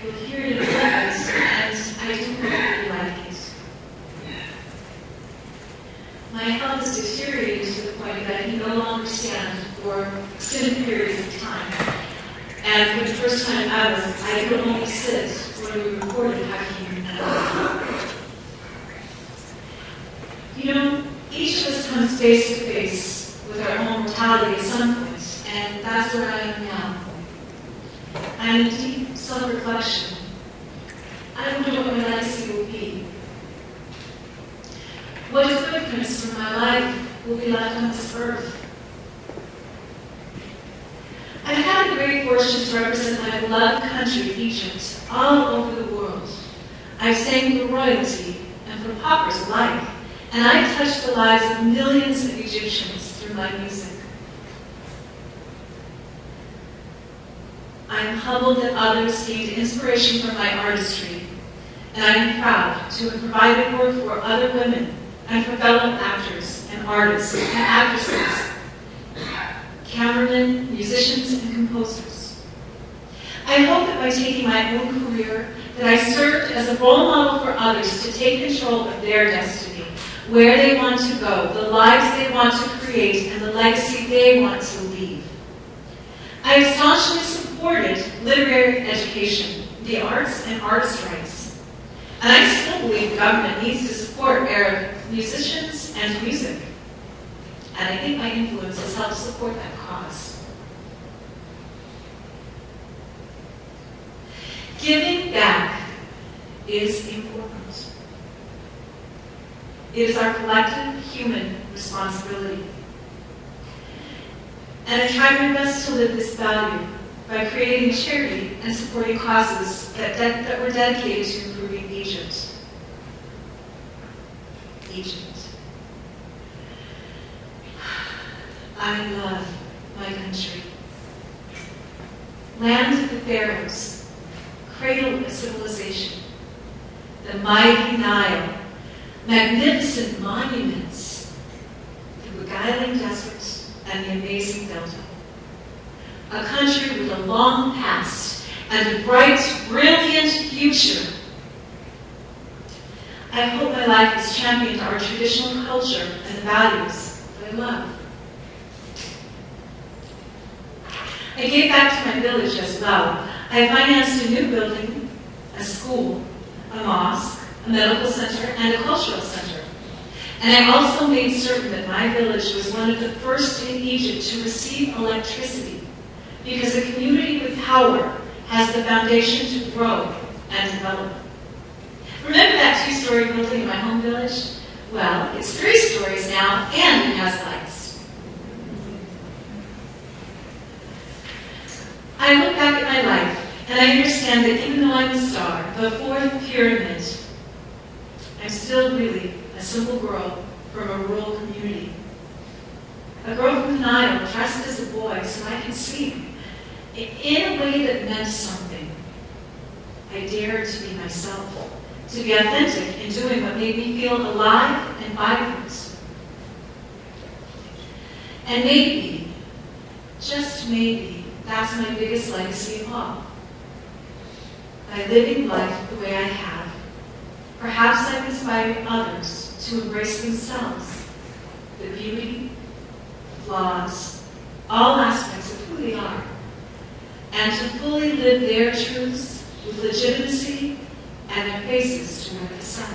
will hear it in a moment, and I do hope you like it. My health has deteriorated to the point that I can no longer stand for extended periods of time. And for the first time ever, I could only sit when we recorded Kathoum and I. You know, each of us comes face to face with our own mortality at some point, and that's where I am now. I'm in deep self-reflection. I wonder what my legacy will be. What footprints from my life will be left on this earth? I've had the great fortune to represent my beloved country, Egypt, all over the world. I've sang for royalty and for paupers alike, and I've touched the lives of millions of Egyptians through my music. I am humbled that others gained inspiration from my artistry, and I am proud to have provided work for other women and for fellow actors and artists and actresses, cameramen, musicians, and composers. I hope that by taking my own career, that I served as a role model for others to take control of their destiny, where they want to go, the lives they want to create, and the legacy they want to leave. I have staunchly supported literary education, the arts, and artist rights. And I still believe the government needs to support Arab musicians and music. And I think my influence has helped support that cause. Giving back is important. It is our collective human responsibility. And I try my best to live this value by creating charity and supporting causes that were dedicated to improving Egypt. I love my country. Land of the pharaohs, cradle of civilization, the mighty Nile, magnificent monuments, the beguiling desert, and the amazing delta. A country with a long past and a bright, brilliant future. I hope my life has championed our traditional culture and the values that I love. I gave back to my village as well. I financed a new building, a school, a mosque, a medical center, and a cultural center. And I also made certain that my village was one of the first in Egypt to receive electricity, because a community with power has the foundation to grow and develop. Remember that two-story building in my home village? Well, it's 3 stories now, and it has lights. I look back at my life, and I understand that even though I'm a star, the 4th pyramid, I'm still really a simple girl from a rural community. A girl from the Nile, dressed as a boy so I could sing in a way that meant something. I dared to be myself, to be authentic in doing what made me feel alive and vibrant. And maybe, just maybe, that's my biggest legacy of all. By living life the way I have, perhaps I've inspired others to embrace themselves, the beauty, flaws, all aspects of who they are, and to fully live their truths with legitimacy and their faces toward the sun.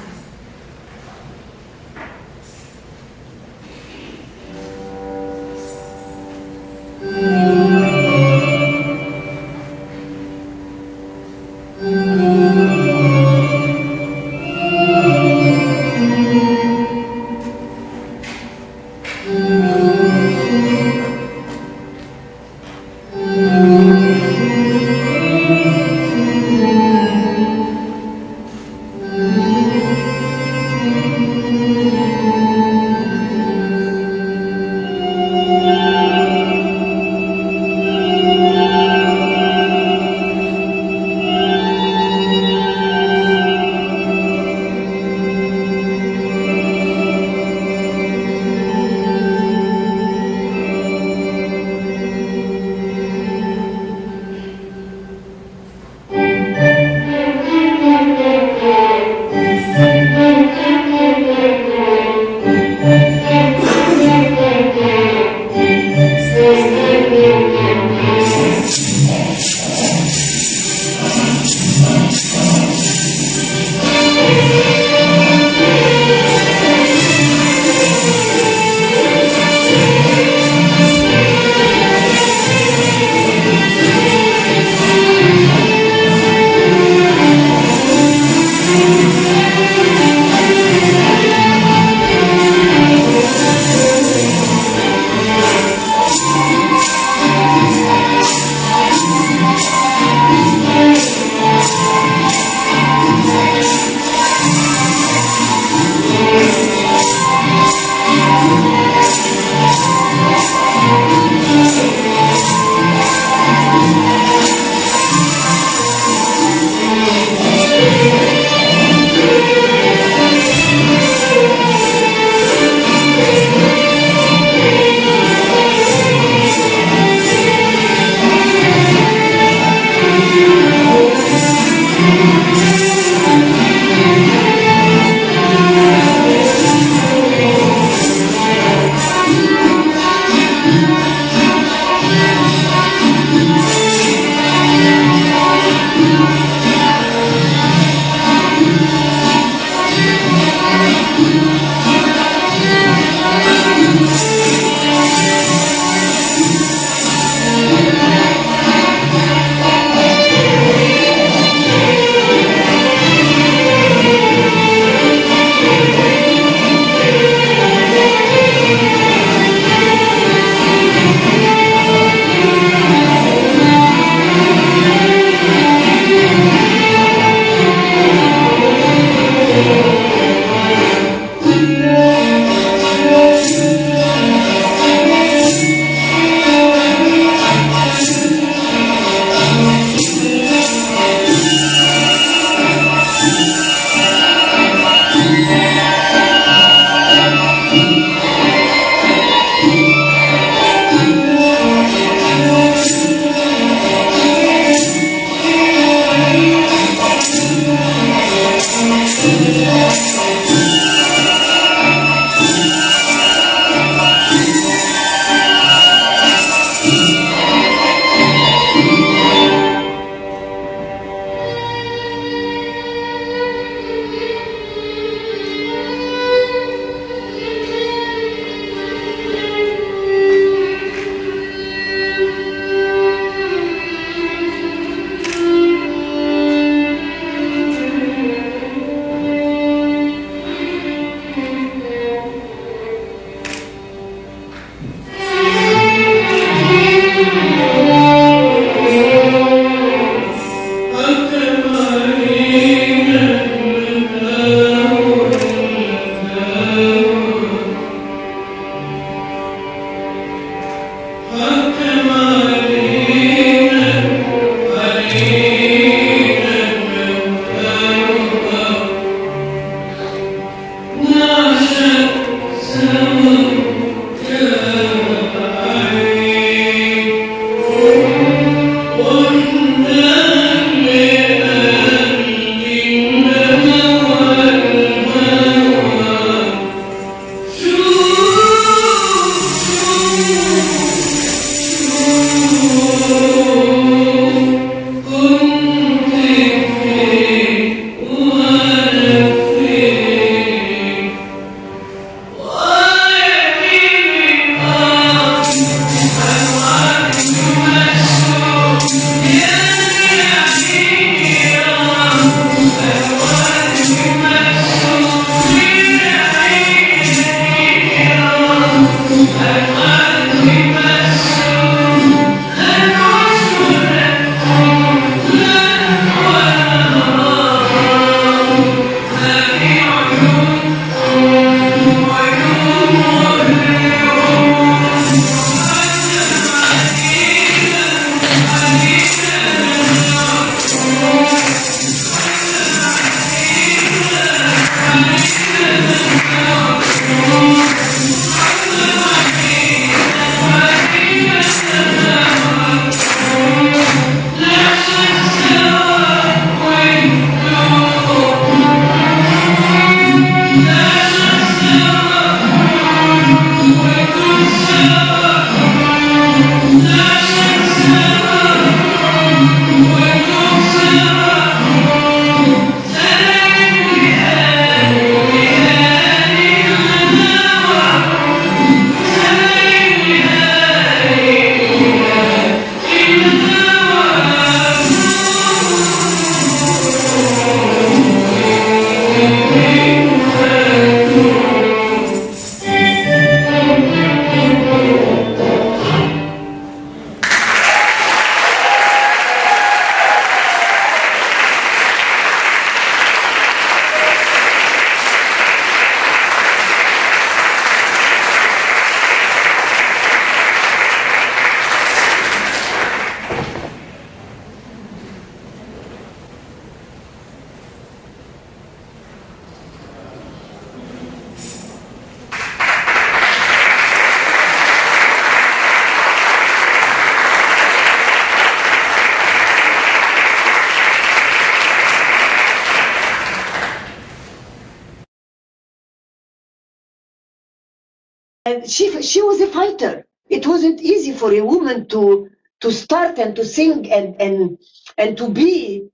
And she was a fighter. It wasn't easy for a woman to start and to sing and to be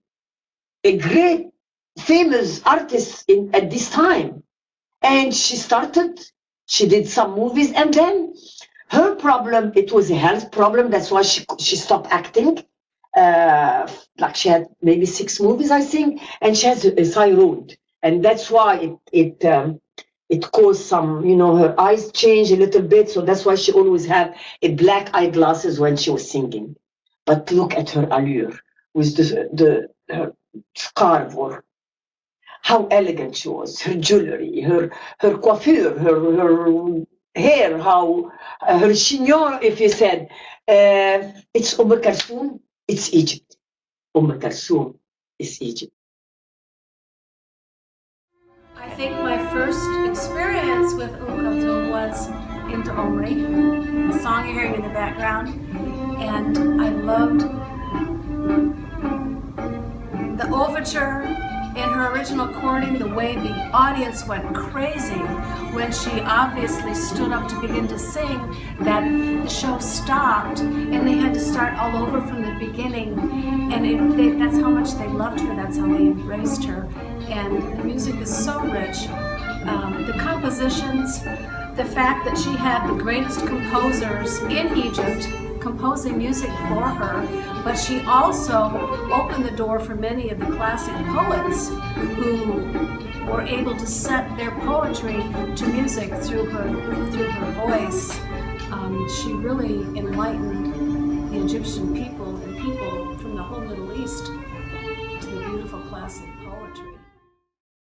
a great famous artist at this time. And she started, she did some movies, and then her problem, it was a health problem. That's why she stopped acting. Like she had maybe 6 movies, I think, and she has a thyroid, and that's why it caused some, her eyes changed a little bit. So that's why she always had a black eyeglasses when she was singing. But look at her allure with her scarf, or how elegant she was, her jewelry, her coiffure, her hair, how her chignon, if you said, it's Om Kalthoum, it's Egypt. Om Kalthoum is Egypt. I think my first experience with Om Kalthoum was into Omri, the song you're hearing in the background, and I loved the overture in her original recording, the way the audience went crazy when she obviously stood up to begin to sing, that the show stopped and they had to start all over from the beginning, and that's how much they loved her, that's how they embraced her. And the music is so rich. The compositions, the fact that she had the greatest composers in Egypt composing music for her, but she also opened the door for many of the classic poets who were able to set their poetry to music through her voice. She really enlightened the Egyptian people and people from the whole Middle East to the beautiful classic poetry.